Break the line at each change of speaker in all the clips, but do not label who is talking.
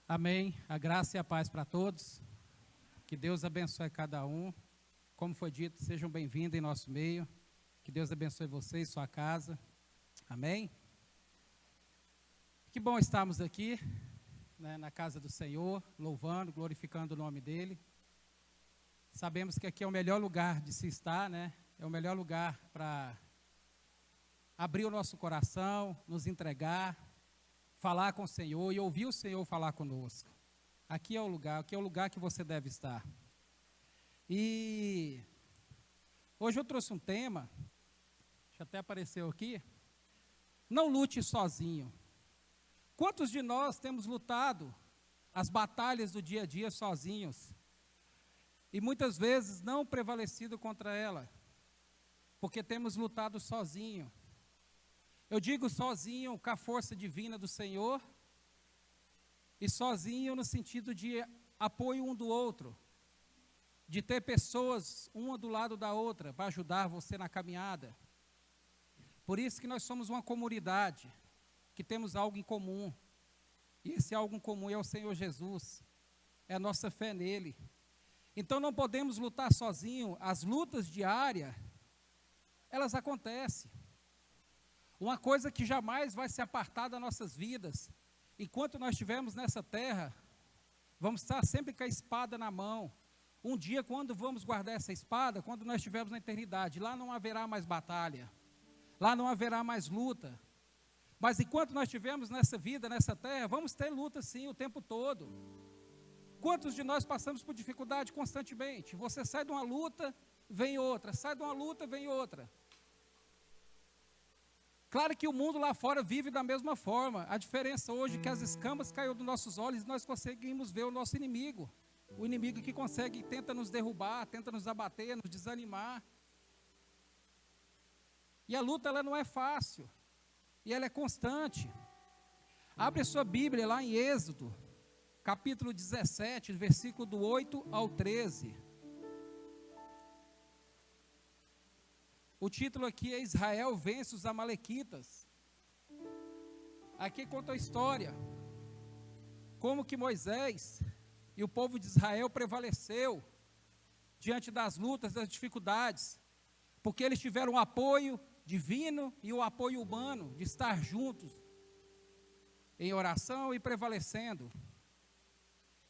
Amém. A graça e a paz para todos. Que Deus abençoe cada um. Como foi dito, sejam bem-vindos em nosso meio. Que Deus abençoe você e sua casa. Amém. Que bom estarmos aqui, na casa do Senhor, louvando, glorificando o nome dEle. Sabemos que aqui é o melhor lugar de se estar, É o melhor lugar para abrir o nosso coração, nos entregar, falar com o Senhor e ouvir o Senhor falar conosco. Aqui é o lugar que você deve estar. E hoje eu trouxe um tema, que até apareceu aqui, não lute sozinho. Quantos de nós temos lutado as batalhas do dia a dia sozinhos? E muitas vezes não prevalecido contra ela, porque temos lutado sozinho. Eu digo sozinho com a força divina do Senhor, e sozinho no sentido de apoio um do outro, de ter pessoas uma do lado da outra para ajudar você na caminhada. Por isso que nós somos uma comunidade, que temos algo em comum, e esse algo em comum é o Senhor Jesus, é a nossa fé nele. Então não podemos lutar sozinho, as lutas diárias, elas acontecem. Uma coisa que jamais vai se apartar das nossas vidas, enquanto nós estivermos nessa terra, vamos estar sempre com a espada na mão. Um dia, quando vamos guardar essa espada, quando nós estivermos na eternidade, lá não haverá mais batalha, lá não haverá mais luta. Mas enquanto nós estivermos nessa vida, nessa terra, vamos ter luta sim, o tempo todo. Quantos de nós passamos por dificuldade constantemente? Você sai de uma luta, vem outra, sai de uma luta, vem outra. Claro que o mundo lá fora vive da mesma forma. A diferença hoje é que as escamas caíram dos nossos olhos e nós conseguimos ver o nosso inimigo. O inimigo que tenta nos derrubar, tenta nos abater, nos desanimar. E a luta ela não é fácil. E ela é constante. Abre a sua Bíblia lá em Êxodo, capítulo 17, versículo do 8 ao 13. O título aqui é Israel vence os amalequitas. Aqui conta a história, como que Moisés e o povo de Israel prevaleceu diante das lutas, das dificuldades, porque eles tiveram o apoio divino e o apoio humano de estar juntos em oração e prevalecendo.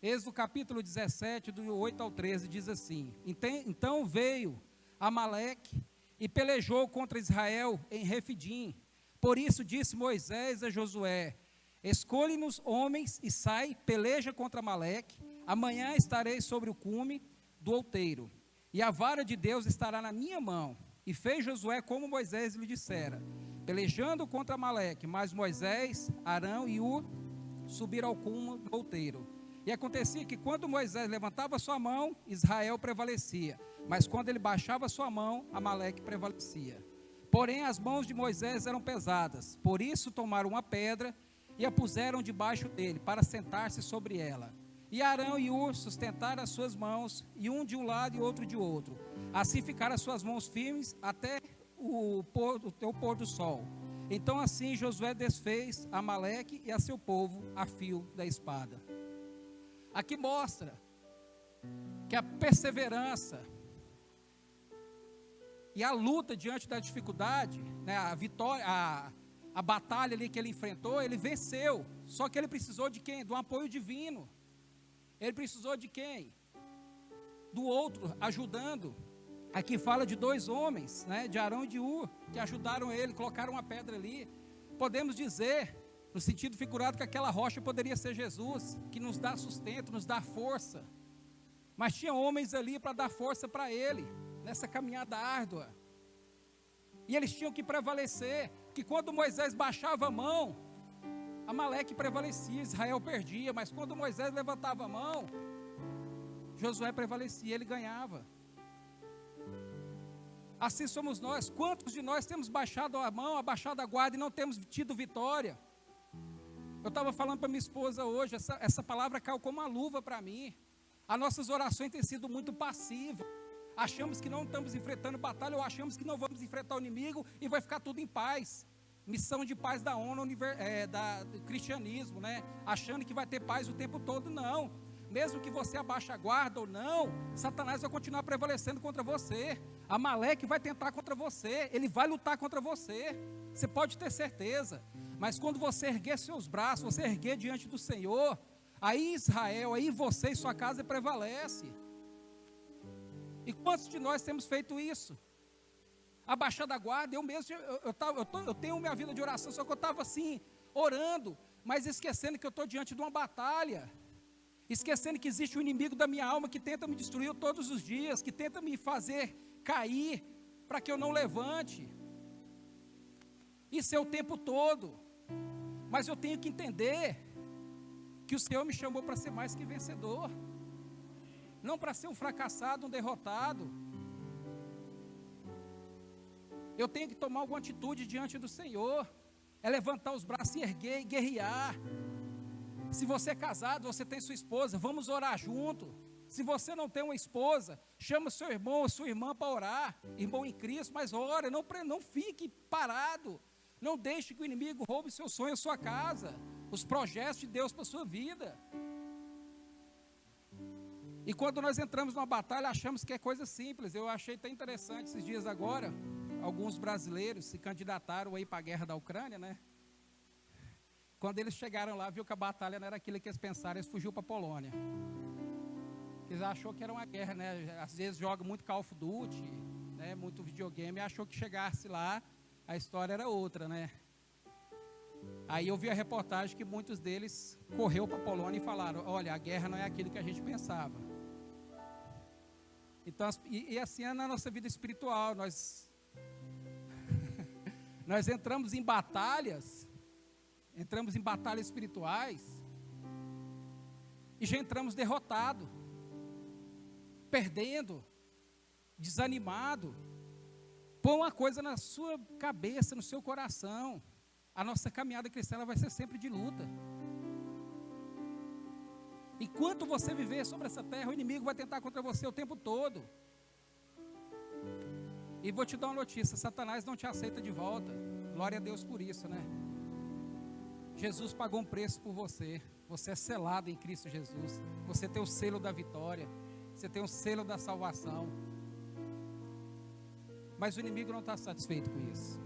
Êxodo capítulo 17, do 8 ao 13, diz assim: Então veio Amaleque e pelejou contra Israel em Refidim. Por isso disse Moisés a Josué: Escolhe-nos homens e sai, peleja contra Amaleque. Amanhã estarei sobre o cume do outeiro, e a vara de Deus estará na minha mão. E fez Josué como Moisés lhe dissera, pelejando contra Amaleque. Mas Moisés, Arão e Ur subiram ao cume do outeiro. E acontecia que quando Moisés levantava sua mão, Israel prevalecia. Mas quando ele baixava sua mão, Amaleque prevalecia. Porém as mãos de Moisés eram pesadas. Por isso tomaram uma pedra e a puseram debaixo dele, para sentar-se sobre ela. E Arão e Ur sustentaram as suas mãos, e um de um lado e outro de outro. Assim ficaram as suas mãos firmes até o pôr do sol. Então assim Josué desfez Amaleque e a seu povo a fio da espada. Aqui mostra que a perseverança e a luta diante da dificuldade, a vitória, a batalha ali que ele enfrentou, ele venceu. Só que ele precisou de quem? Do apoio divino. Ele precisou de quem? Do outro, ajudando. Aqui fala de dois homens, de Arão e de Ur, que ajudaram ele, colocaram uma pedra ali. Podemos dizer, no sentido figurado, que aquela rocha poderia ser Jesus, que nos dá sustento, nos dá força. Mas tinha homens ali para dar força para ele, nessa caminhada árdua. E eles tinham que prevalecer, que quando Moisés baixava a mão, Amaleque prevalecia, Israel perdia. Mas quando Moisés levantava a mão, Josué prevalecia, ele ganhava. Assim somos nós. Quantos de nós temos baixado a mão, abaixado a guarda e não temos tido vitória? Eu estava falando para minha esposa hoje, essa palavra caiu como uma luva para mim. As nossas orações têm sido muito passivas. Achamos que não estamos enfrentando batalha, ou achamos que não vamos enfrentar o inimigo e vai ficar tudo em paz. missão de paz da ONU, do cristianismo, né? Achando que vai ter paz o tempo todo. Não, mesmo que você abaixe a guarda ou não, Satanás vai continuar prevalecendo contra você. Amaleque vai tentar contra você, ele vai lutar contra você, você pode ter certeza. Mas quando você erguer seus braços, você erguer diante do Senhor, aí Israel, aí você e sua casa prevalece. E quantos de nós temos feito isso? Abaixado a guarda, eu mesmo, eu tenho minha vida de oração, só que eu estava assim, orando, mas esquecendo que eu estou diante de uma batalha, esquecendo que existe um inimigo da minha alma que tenta me destruir todos os dias, que tenta me fazer cair, para que eu não levante. Isso é o tempo todo, mas eu tenho que entender que o Senhor me chamou para ser mais que vencedor, não para ser um fracassado, um derrotado. Eu tenho que tomar alguma atitude diante do Senhor, é levantar os braços e erguer e guerrear. Se você é casado, você tem sua esposa, vamos orar junto. Se você não tem uma esposa, chama seu irmão ou sua irmã para orar, irmão em Cristo, mas ora, não fique parado, não deixe que o inimigo roube seu sonho, a sua casa, os projetos de Deus para a sua vida. E quando nós entramos numa batalha, achamos que é coisa simples. Eu achei até interessante esses dias agora, alguns brasileiros se candidataram aí para a guerra da Ucrânia, né? Quando eles chegaram lá, viu que a batalha não era aquilo que eles pensaram, eles fugiu para a Polônia. Eles achou que era uma guerra, né? Às vezes joga muito Call of Duty, né? Muito videogame, e achou que chegasse lá, a história era outra, né? Aí eu vi a reportagem que muitos deles correu para a Polônia e falaram, olha, a guerra não é aquilo que a gente pensava. Então, e assim é na nossa vida espiritual, nós entramos em batalhas espirituais, e já entramos derrotados, perdendo, desanimado. Põe uma coisa na sua cabeça, no seu coração, a nossa caminhada cristã vai ser sempre de luta. Enquanto você viver sobre essa terra, o inimigo vai tentar contra você o tempo todo. E vou te dar uma notícia, Satanás não te aceita de volta. Glória a Deus por isso, né? Jesus pagou um preço por você. Você é selado em Cristo Jesus. Você tem o selo da vitória. Você tem o selo da salvação. Mas o inimigo não está satisfeito com isso.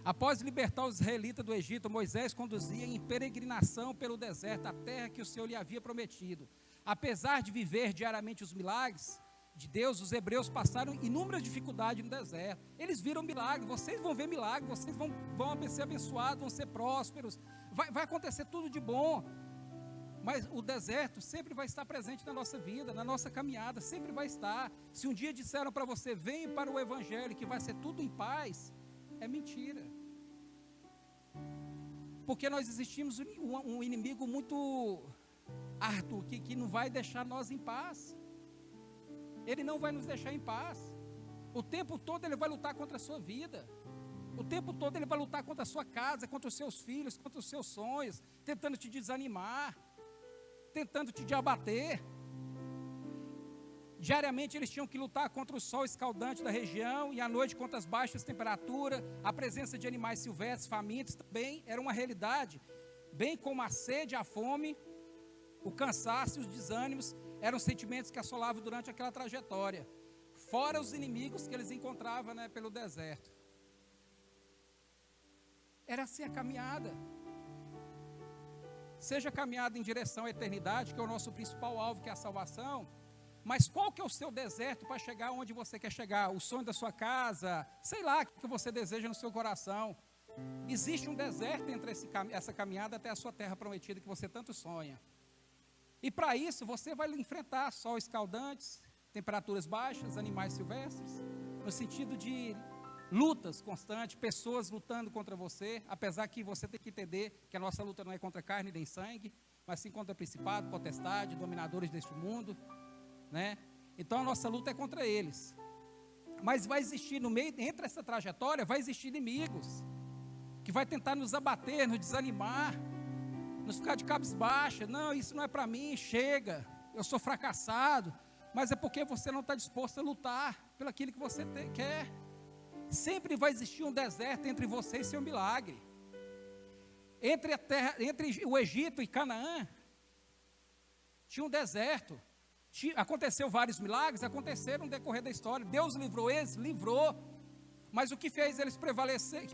Após libertar os israelitas do Egito, Moisés conduzia em peregrinação pelo deserto, a terra que o Senhor lhe havia prometido. Apesar de viver diariamente os milagres de Deus, os hebreus passaram inúmeras dificuldades no deserto. Eles viram milagres, vocês vão ver milagres, vocês vão ser abençoados, vão ser prósperos, vai acontecer tudo de bom. Mas o deserto sempre vai estar presente na nossa vida, na nossa caminhada, sempre vai estar. Se um dia disseram para você, vem para o Evangelho, que vai ser tudo em paz, é mentira. Porque nós existimos um inimigo muito árduo, que não vai deixar nós em paz. Ele não vai nos deixar em paz. O tempo todo ele vai lutar contra a sua vida. O tempo todo ele vai lutar contra a sua casa, contra os seus filhos, contra os seus sonhos, tentando te desanimar, tentando te abater. Diariamente eles tinham que lutar contra o sol escaldante da região, e à noite contra as baixas temperaturas. A presença de animais silvestres, famintos, também era uma realidade, bem como a sede, a fome, o cansaço e os desânimos, eram sentimentos que assolavam durante aquela trajetória, fora os inimigos que eles encontravam, né, pelo deserto. Era assim a caminhada. Seja caminhada em direção à eternidade, que é o nosso principal alvo, que é a salvação. Mas qual que é o seu deserto para chegar onde você quer chegar? O sonho da sua casa, sei lá, o que você deseja no seu coração. Existe um deserto entre essa caminhada até a sua terra prometida, que você tanto sonha. E para isso você vai enfrentar sol escaldantes, temperaturas baixas, animais silvestres, no sentido de lutas constantes, pessoas lutando contra você, apesar que você tem que entender que a nossa luta não é contra carne nem sangue, mas sim contra principado, potestade, dominadores deste mundo, né? Então a nossa luta é contra eles. Mas vai existir no meio, entre essa trajetória, vai existir inimigos que vai tentar nos abater, nos desanimar, nos ficar de cabisbaixa. Não, isso não é para mim, chega, eu sou fracassado. Mas é porque você não está disposto a lutar pelo aquilo que você quer. Sempre vai existir um deserto entre você e seu milagre. Entre o Egito e Canaã, tinha um deserto. Aconteceu vários milagres, aconteceram no decorrer da história. Deus livrou eles, livrou. Mas o que fez eles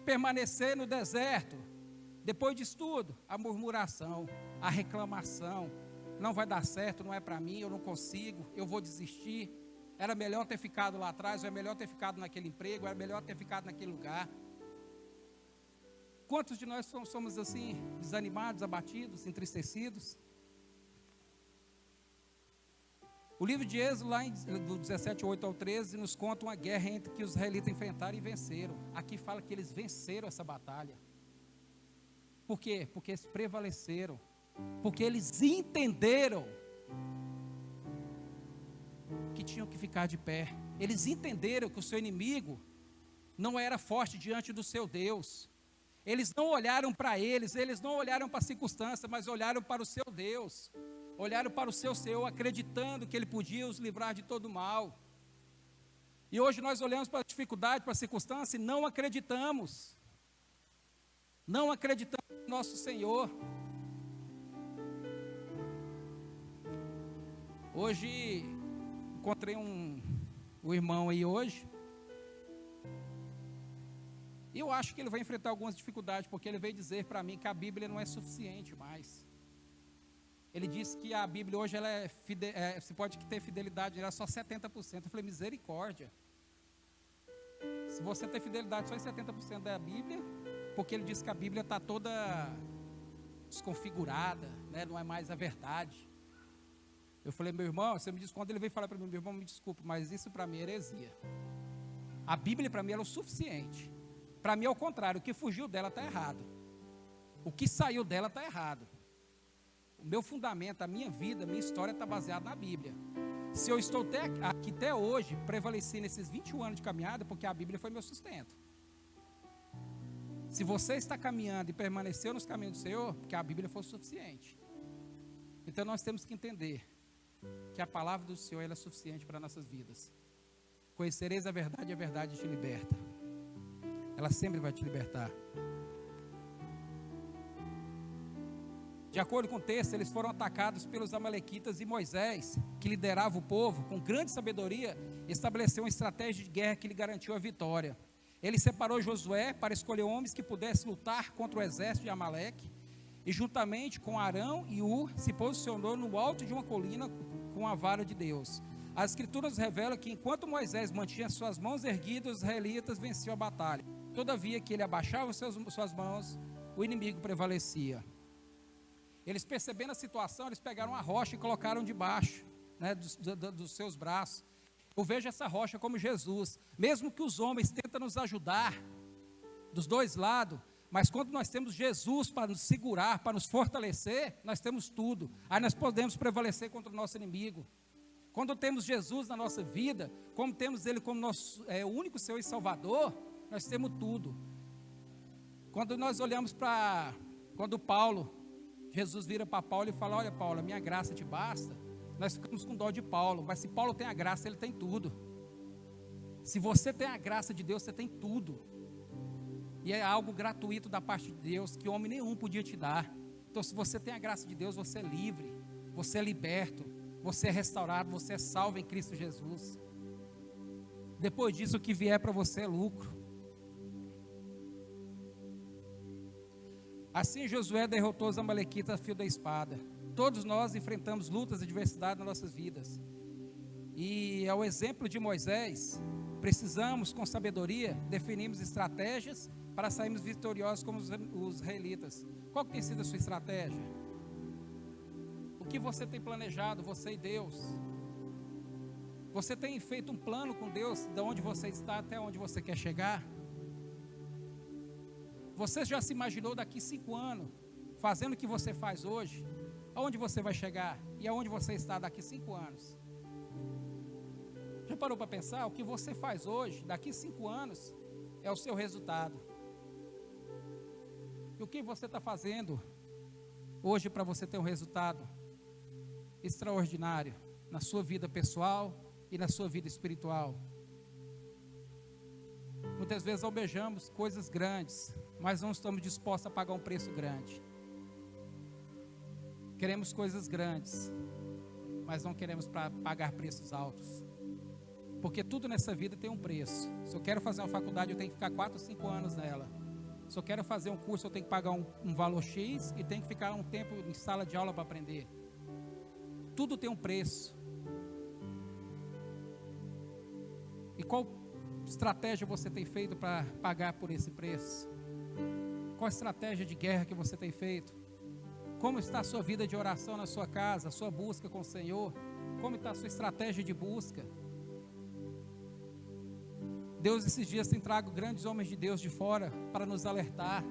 permanecer no deserto? Depois disso tudo, a murmuração, a reclamação. Não vai dar certo, não é para mim, eu não consigo, eu vou desistir. Era melhor ter ficado lá atrás, ou é melhor ter ficado naquele emprego, era melhor ter ficado naquele lugar. Quantos de nós somos assim, desanimados, abatidos, entristecidos? O livro de Êxodo, lá do 17, 8 ao 13, nos conta uma guerra entre que os israelitas enfrentaram e venceram. Aqui fala que eles venceram essa batalha. Por quê? Porque eles prevaleceram. Porque eles entenderam que tinham que ficar de pé. Eles entenderam que o seu inimigo não era forte diante do seu Deus. Eles não olharam para eles não olharam para a circunstância, mas olharam para o seu Deus. Olharam para o seu Senhor, acreditando que Ele podia os livrar de todo mal. E hoje nós olhamos para a dificuldade, para a circunstância e não acreditamos. Não acreditamos no nosso Senhor. Hoje, encontrei um irmão aí hoje. E eu acho que ele vai enfrentar algumas dificuldades, porque ele veio dizer para mim que a Bíblia não é suficiente mais. Ele disse que a Bíblia hoje ela você pode ter fidelidade, ela é só 70%. Eu falei, misericórdia. Se você tem fidelidade só em 70% da Bíblia, porque ele disse que a Bíblia está toda desconfigurada, né? Não é mais a verdade. Eu falei, meu irmão, você me disse, quando ele veio falar para mim, meu irmão, me desculpe, mas isso para mim é heresia. A Bíblia para mim ela é o suficiente. Para mim é o contrário, o que fugiu dela está errado. O que saiu dela está errado. O meu fundamento, a minha vida, a minha história está baseada na Bíblia. Se eu estou aqui até hoje, prevaleci nesses 21 anos de caminhada, porque a Bíblia foi meu sustento. Se você está caminhando e permaneceu nos caminhos do Senhor, porque a Bíblia foi o suficiente. Então nós temos que entender que a palavra do Senhor ela é suficiente para nossas vidas. Conhecereis a verdade te liberta. Ela sempre vai te libertar. De acordo com o texto, eles foram atacados pelos amalequitas e Moisés, que liderava o povo, com grande sabedoria, estabeleceu uma estratégia de guerra que lhe garantiu a vitória. Ele separou Josué para escolher homens que pudessem lutar contra o exército de Amaleque, e juntamente com Arão e Ur, se posicionou no alto de uma colina com a vara de Deus. As escrituras revelam que enquanto Moisés mantinha suas mãos erguidas, os israelitas venciam a batalha. Todavia que ele abaixava suas mãos, o inimigo prevalecia. Eles percebendo a situação, eles pegaram a rocha e colocaram debaixo, né, dos seus braços. Eu vejo essa rocha como Jesus. Mesmo que os homens tentem nos ajudar, dos dois lados, mas quando nós temos Jesus para nos segurar, para nos fortalecer, nós temos tudo. Aí nós podemos prevalecer contra o nosso inimigo. Quando temos Jesus na nossa vida, como temos Ele como nosso único Senhor e Salvador, nós temos tudo. Quando nós olhamos quando Jesus vira para Paulo e fala, olha Paulo, a minha graça te basta, nós ficamos com dó de Paulo, mas se Paulo tem a graça, ele tem tudo. Se você tem a graça de Deus, você tem tudo. E é algo gratuito da parte de Deus, que homem nenhum podia te dar. Então se você tem a graça de Deus, você é livre, você é liberto, você é restaurado, você é salvo em Cristo Jesus. Depois disso, o que vier para você é lucro. Assim Josué derrotou os amalequitas a fio da espada. Todos nós enfrentamos lutas e adversidades nas nossas vidas. E ao exemplo de Moisés, precisamos com sabedoria definirmos estratégias para sairmos vitoriosos como os israelitas. Qual tem sido a sua estratégia? O que você tem planejado, você e Deus? Você tem feito um plano com Deus, de onde você está até onde você quer chegar? Você já se imaginou daqui 5 anos, fazendo o que você faz hoje? Aonde você vai chegar? E aonde você está daqui 5 anos? Já parou para pensar? O que você faz hoje, daqui 5 anos, é o seu resultado. E o que você está fazendo hoje para você ter um resultado extraordinário na sua vida pessoal e na sua vida espiritual? Muitas vezes almejamos coisas grandes, mas não estamos dispostos a pagar um preço grande. Queremos coisas grandes, mas não queremos pagar preços altos. Porque tudo nessa vida tem um preço. Se eu quero fazer uma faculdade, eu tenho que ficar 4 ou 5 anos nela. Se eu quero fazer um curso, eu tenho que pagar um valor X e tenho que ficar um tempo em sala de aula para aprender. Tudo tem um preço. E qual estratégia você tem feito para pagar por esse preço? Qual estratégia de guerra que você tem feito? Como está a sua vida de oração na sua casa, a sua busca com o Senhor? Como está a sua estratégia de busca? Deus esses dias tem trago grandes homens de Deus de fora para nos alertar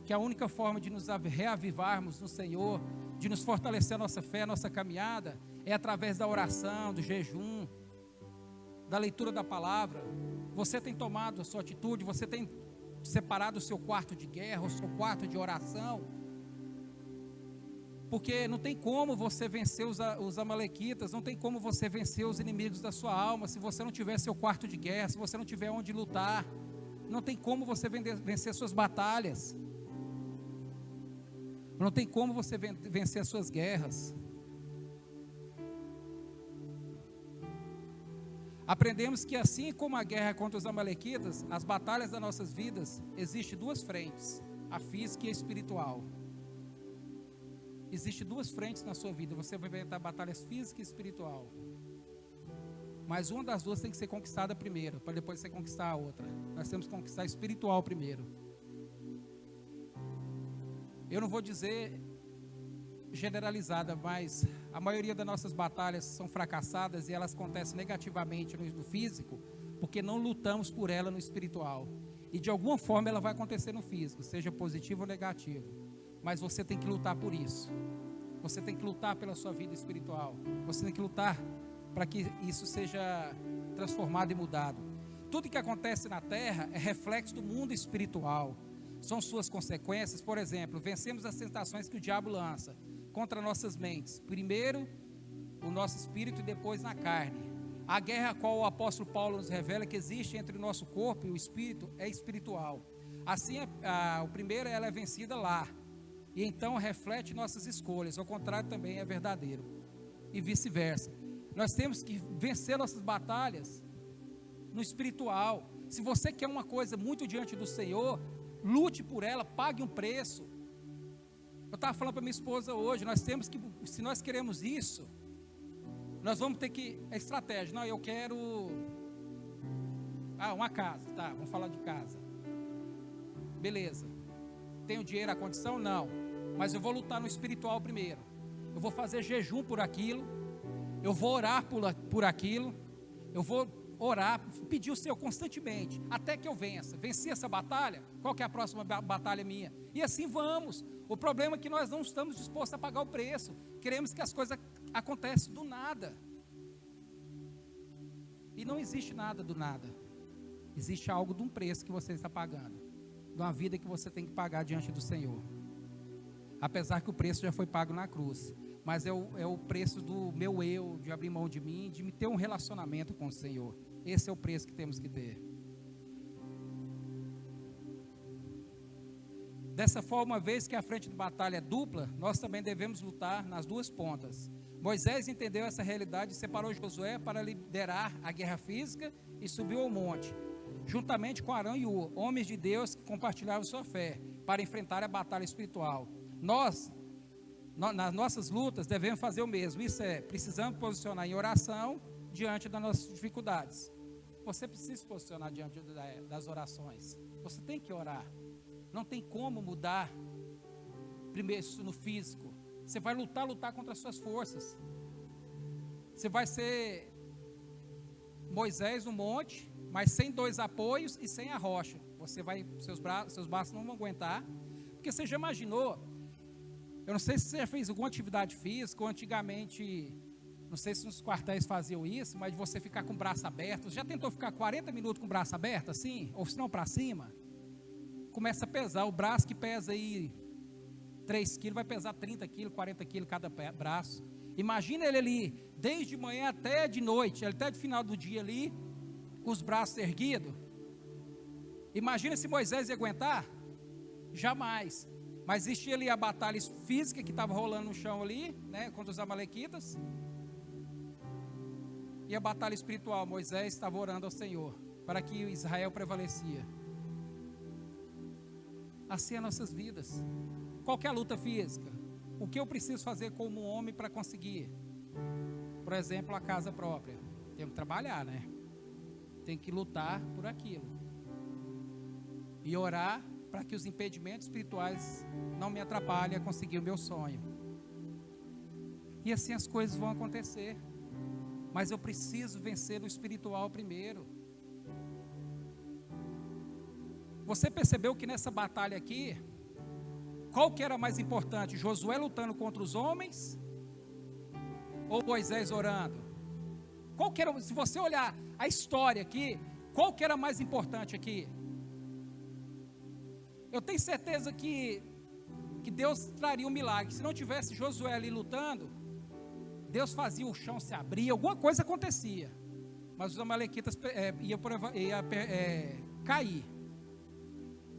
que a única forma de nos reavivarmos no Senhor, de nos fortalecer a nossa fé, a nossa caminhada, é através da oração, do jejum, da leitura da palavra. Você tem tomado a sua atitude, você tem separado o seu quarto de guerra, o seu quarto de oração, porque não tem como você vencer os amalequitas, não tem como você vencer os inimigos da sua alma, se você não tiver seu quarto de guerra, se você não tiver onde lutar, não tem como você vencer suas batalhas, não tem como você vencer as suas guerras. Aprendemos que assim como a guerra contra os amalequitas, as batalhas das nossas vidas, existem 2 frentes, a física e a espiritual. Existem 2 frentes na sua vida, você vai enfrentar batalhas física e espiritual. Mas uma das 2 tem que ser conquistada primeiro, para depois você conquistar a outra. Nós temos que conquistar a espiritual primeiro. Eu não vou dizer generalizada, mas a maioria das nossas batalhas são fracassadas e elas acontecem negativamente no físico, porque não lutamos por ela no espiritual. E de alguma forma ela vai acontecer no físico, seja positivo ou negativo. Mas você tem que lutar por isso. Você tem que lutar pela sua vida espiritual. Você tem que lutar para que isso seja transformado e mudado. Tudo que acontece na terra é reflexo do mundo espiritual. São suas consequências. Por exemplo, vencemos as tentações que o diabo lança contra nossas mentes. Primeiro o nosso espírito e depois na carne. A guerra a qual o apóstolo Paulo nos revela que existe entre o nosso corpo e o espírito é espiritual. Assim, o primeiro ela é vencida lá. E então reflete nossas escolhas. Ao contrário também é verdadeiro. E vice-versa. Nós temos que vencer nossas batalhas no espiritual. Se você quer uma coisa muito diante do Senhor, lute por ela, pague um preço. Eu estava falando para minha esposa hoje, nós temos que, se nós queremos isso, nós vamos ter que, é estratégia. Não, eu quero uma casa, tá, vamos falar de casa. Beleza. Tenho dinheiro, a condição? Não. Mas eu vou lutar no espiritual primeiro. Eu vou fazer jejum por aquilo. Eu vou orar por aquilo. Eu vou orar, pedir o Senhor constantemente, até que eu vença. Venci essa batalha, qual que é a próxima batalha minha? E assim vamos. O problema é que nós não estamos dispostos a pagar o preço. Queremos que as coisas aconteçam do nada. E não existe nada do nada. Existe algo de um preço que você está pagando, de uma vida que você tem que pagar diante do Senhor. Apesar que o preço já foi pago na cruz, mas é o preço do meu eu, de abrir mão de mim, de me ter um relacionamento com o Senhor. Esse é o preço que temos que ter. Dessa forma, uma vez que a frente de batalha é dupla, nós também devemos lutar nas 2 pontas. Moisés entendeu essa realidade e separou Josué para liderar a guerra física e subiu ao monte, juntamente com Arão e Ur, homens de Deus que compartilhavam sua fé, para enfrentar a batalha espiritual. Nós, nas nossas lutas, devemos fazer o mesmo. Isso é, precisamos posicionar em oração diante das nossas dificuldades. Você precisa se posicionar diante das orações. Você tem que orar. Não tem como mudar primeiro no físico. Você vai lutar contra as suas forças. Você vai ser Moisés no monte, mas sem 2 apoios e sem a rocha. Seus braços não vão aguentar. Porque você já imaginou? Eu não sei se você já fez alguma atividade física, ou antigamente, não sei se nos quartéis faziam isso, mas você ficar com o braço aberto. Já tentou ficar 40 minutos com o braço aberto assim? Ou se não para cima? Começa a pesar, o braço que pesa aí 3 quilos, vai pesar 30 quilos, 40 quilos cada braço. Imagina ele ali, desde manhã até de noite, até de final do dia ali, com os braços erguidos. Imagina se Moisés ia aguentar? Jamais. Mas existia ali a batalha física que estava rolando no chão ali, né, contra os amalequitas. E a batalha espiritual, Moisés estava orando ao Senhor, para que Israel prevalecia. Assim é nossas vidas. Qual que é a luta física? O que eu preciso fazer como homem para conseguir? Por exemplo, a casa própria. Tenho que trabalhar, né? Tenho que lutar por aquilo. E orar para que os impedimentos espirituais não me atrapalhem a conseguir o meu sonho. E assim as coisas vão acontecer. Mas eu preciso vencer no espiritual primeiro. Você percebeu que nessa batalha aqui, qual que era mais importante? Josué lutando contra os homens? Ou Moisés orando? Qual que era, se você olhar a história aqui, qual que era mais importante aqui? Eu tenho certeza que Deus traria um milagre. Se não tivesse Josué ali lutando, Deus fazia o chão se abrir, alguma coisa acontecia. Mas os amalequitas iam cair.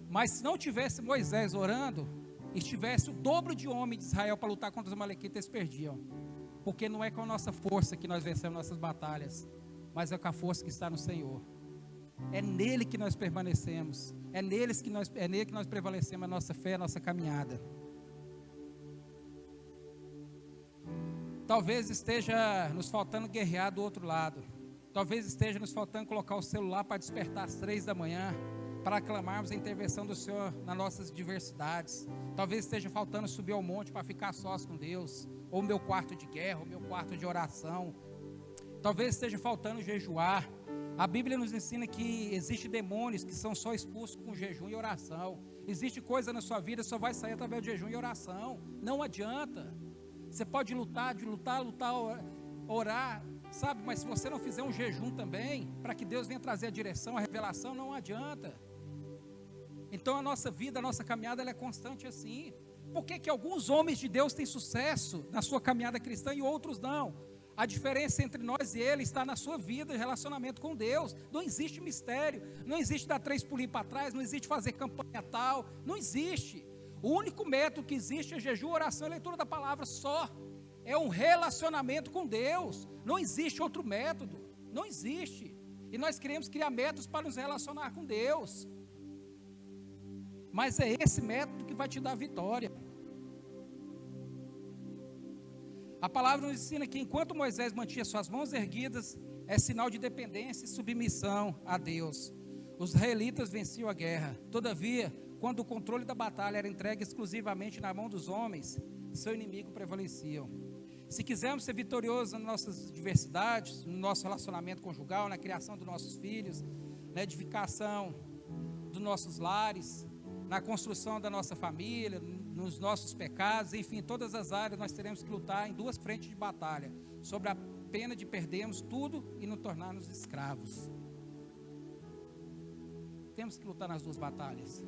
Mas se não tivesse Moisés orando, e tivesse o dobro de homens de Israel para lutar contra os amalequitas, eles perdiam. Porque não é com a nossa força que nós vencemos nossas batalhas, mas é com a força que está no Senhor. É nele que nós permanecemos, é nele que nós prevalecemos a nossa fé, a nossa caminhada. Talvez esteja nos faltando guerrear do outro lado. Talvez esteja nos faltando colocar o celular para despertar às 3 da manhã, para aclamarmos a intervenção do Senhor nas nossas diversidades. Talvez esteja faltando subir ao monte para ficar sós com Deus, ou o meu quarto de guerra, ou o meu quarto de oração. Talvez esteja faltando jejuar. A Bíblia nos ensina que existem demônios que são só expulsos com jejum e oração. Existe coisa na sua vida que só vai sair através de jejum e oração. Não adianta. Você pode lutar, orar, sabe? Mas se você não fizer um jejum também, para que Deus venha trazer a direção, a revelação, não adianta. Então a nossa vida, a nossa caminhada, ela é constante assim. Por que alguns homens de Deus têm sucesso na sua caminhada cristã e outros não? A diferença entre nós e ele está na sua vida, relacionamento com Deus. Não existe mistério, não existe dar 3 pulinhos para trás, não existe fazer campanha tal, não existe. O único método que existe é jejum, oração e leitura da palavra só. É um relacionamento com Deus. Não existe outro método, não existe. E nós queremos criar métodos para nos relacionar com Deus. Mas é esse método que vai te dar vitória. A palavra nos ensina que enquanto Moisés mantinha suas mãos erguidas, é sinal de dependência e submissão a Deus. Os israelitas venciam a guerra. Todavia, quando o controle da batalha era entregue exclusivamente na mão dos homens, seu inimigo prevalecia. Se quisermos ser vitoriosos nas nossas diversidades, no nosso relacionamento conjugal, na criação dos nossos filhos, na edificação dos nossos lares, na construção da nossa família, nos nossos pecados, enfim, em todas as áreas nós teremos que lutar em 2 frentes de batalha, sobre a pena de perdermos tudo e nos tornarmos escravos. Temos que lutar nas 2 batalhas,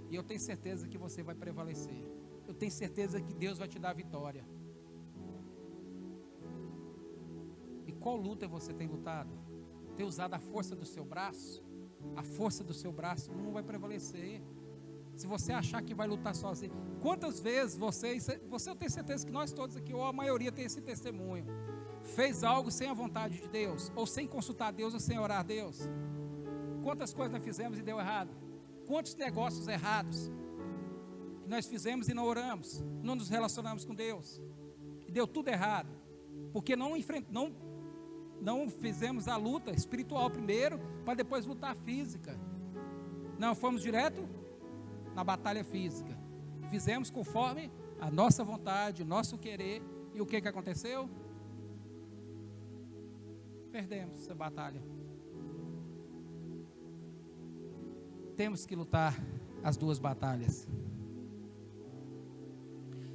e eu tenho certeza que você vai prevalecer, eu tenho certeza que Deus vai te dar a vitória. E qual luta você tem lutado? Tem usado a força do seu braço? A força do seu braço não vai prevalecer. Se você achar que vai lutar sozinho, quantas vezes você eu tenho certeza que nós todos aqui, ou a maioria tem esse testemunho, fez algo sem a vontade de Deus, ou sem consultar a Deus, ou sem orar a Deus? Quantas coisas nós fizemos e deu errado? Quantos negócios errados que nós fizemos e não oramos, não nos relacionamos com Deus, e deu tudo errado, porque não fizemos a luta espiritual primeiro, para depois lutar física. Não, fomos direto na batalha física. Fizemos conforme a nossa vontade, o nosso querer. E o que aconteceu? Perdemos essa batalha. Temos que lutar as 2 batalhas.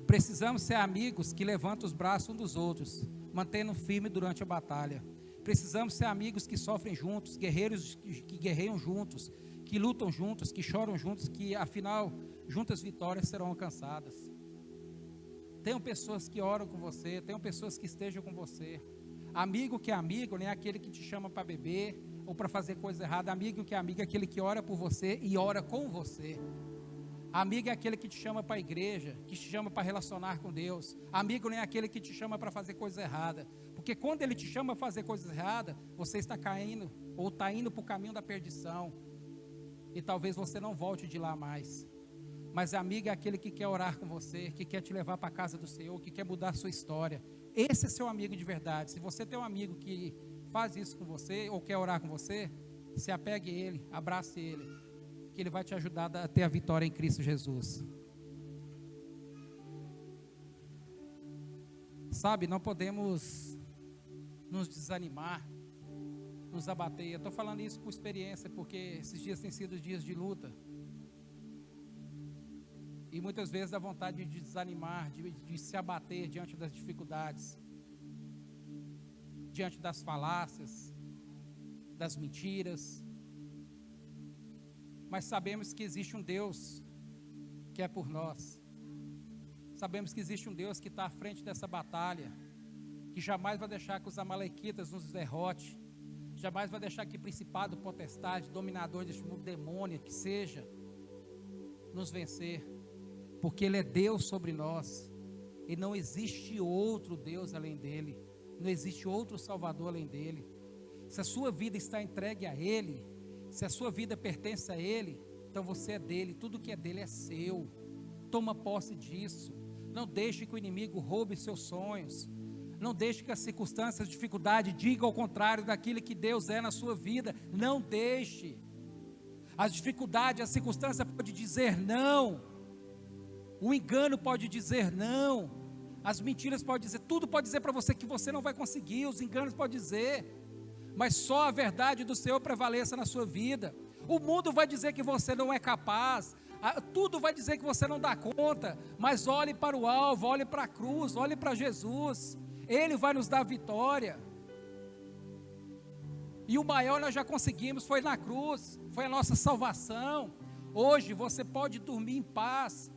Precisamos ser amigos que levantam os braços uns dos outros, mantendo firme durante a batalha. Precisamos ser amigos que sofrem juntos, guerreiros que guerreiam juntos, que lutam juntos, que choram juntos, que afinal, juntas vitórias serão alcançadas. Tenham pessoas que oram com você, tenham pessoas que estejam com você. Amigo que é amigo, não é aquele que te chama para beber. ou para fazer coisa errada. Amigo, o que é amigo? É aquele que ora por você e ora com você. Amigo é aquele que te chama para a igreja, que te chama para relacionar com Deus. Amigo não é aquele que te chama para fazer coisa errada. Porque quando ele te chama para fazer coisas erradas, você está caindo ou está indo para o caminho da perdição. E talvez você não volte de lá mais. Mas amigo é aquele que quer orar com você, que quer te levar para a casa do Senhor, que quer mudar a sua história. Esse é seu amigo de verdade. Se você tem um amigo que faz isso com você, ou quer orar com você, se apegue a ele, abrace ele, que ele vai te ajudar a ter a vitória em Cristo Jesus. Sabe, não podemos nos desanimar, nos abater. Eu estou falando isso por experiência, porque esses dias têm sido dias de luta. E muitas vezes dá vontade de desanimar, de se abater diante das dificuldades, diante das falácias, das mentiras. Mas sabemos que existe um Deus que é por nós. Sabemos que existe um Deus que está à frente dessa batalha, que jamais vai deixar que os amalequitas nos derrote, jamais vai deixar que principado, potestade, dominador deste mundo, demônio, que seja, nos vencer, porque Ele é Deus sobre nós, e não existe outro Deus além dEle, não existe outro Salvador além dEle. Se a sua vida está entregue a Ele, se a sua vida pertence a Ele, então você é dEle, tudo que é dEle é seu. Toma posse disso. Não deixe que o inimigo roube seus sonhos. Não deixe que as circunstâncias, as dificuldades digam ao contrário daquilo que Deus é na sua vida. Não deixe. As dificuldades, as circunstâncias podem dizer não. O engano pode dizer não. As mentiras podem dizer, tudo pode dizer para você que você não vai conseguir. Os enganos podem dizer. Mas só a verdade do Senhor prevaleça na sua vida. O mundo vai dizer que você não é capaz, tudo vai dizer que você não dá conta, mas olhe para o alvo, olhe para a cruz, olhe para Jesus, Ele vai nos dar vitória. E o maior nós já conseguimos, foi na cruz, foi a nossa salvação. Hoje você pode dormir em paz.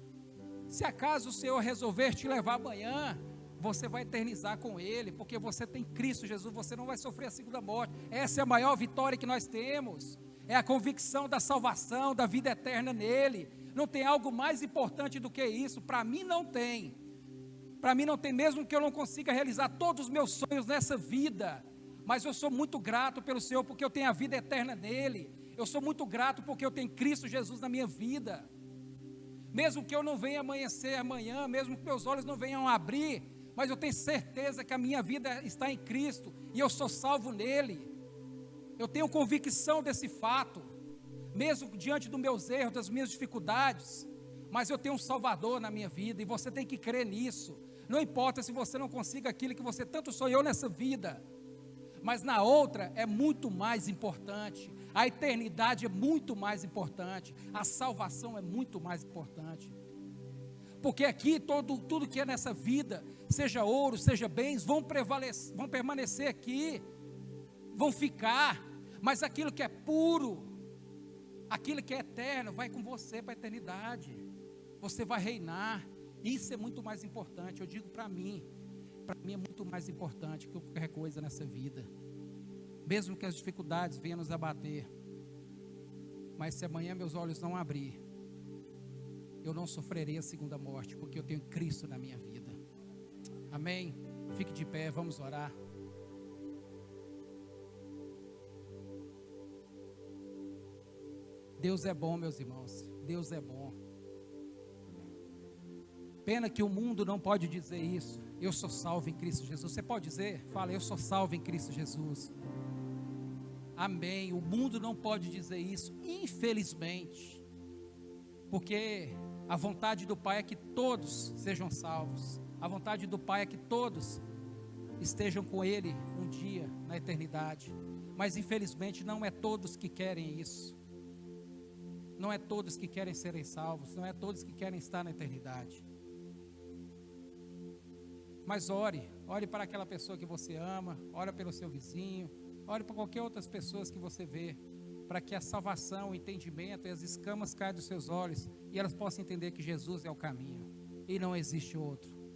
Se acaso o Senhor resolver te levar amanhã, você vai eternizar com Ele, porque você tem Cristo Jesus, você não vai sofrer a segunda morte. Essa é a maior vitória que nós temos, é a convicção da salvação, da vida eterna nele. Não tem algo mais importante do que isso, para mim não tem. Para mim não tem, mesmo que eu não consiga realizar todos os meus sonhos nessa vida, mas eu sou muito grato pelo Senhor, porque eu tenho a vida eterna nele. Eu sou muito grato porque eu tenho Cristo Jesus na minha vida. Mesmo que eu não venha amanhecer amanhã, mesmo que meus olhos não venham abrir, mas eu tenho certeza que a minha vida está em Cristo, e eu sou salvo nele. Eu tenho convicção desse fato, mesmo diante dos meus erros, das minhas dificuldades, mas eu tenho um Salvador na minha vida, e você tem que crer nisso. Não importa se você não consiga aquilo que você tanto sonhou nessa vida, mas na outra é muito mais importante. A eternidade é muito mais importante, a salvação é muito mais importante. Porque aqui tudo que é nessa vida, seja ouro, seja bens, vão permanecer aqui, vão ficar, mas aquilo que é puro, aquilo que é eterno, vai com você para a eternidade. Você vai reinar. Isso é muito mais importante. Eu digo para mim é muito mais importante que qualquer coisa nessa vida. Mesmo que as dificuldades venham nos abater, mas se amanhã meus olhos não abrir, eu não sofrerei a segunda morte, porque eu tenho Cristo na minha vida. Amém? Fique de pé, vamos orar. Deus é bom, meus irmãos, Deus é bom. Pena que o mundo não pode dizer isso. Eu sou salvo em Cristo Jesus. Você pode dizer? Fala, eu sou salvo em Cristo Jesus. Amém. O mundo não pode dizer isso, infelizmente, porque a vontade do Pai é que todos sejam salvos. A vontade do Pai é que todos estejam com Ele um dia na eternidade. Mas infelizmente não é todos que querem isso. Não é todos que querem serem salvos. Não é todos que querem estar na eternidade. Mas ore para aquela pessoa que você ama, ore pelo seu vizinho, ore para qualquer outras pessoas que você vê, para que a salvação, o entendimento e as escamas caiam dos seus olhos e elas possam entender que Jesus é o caminho e não existe outro.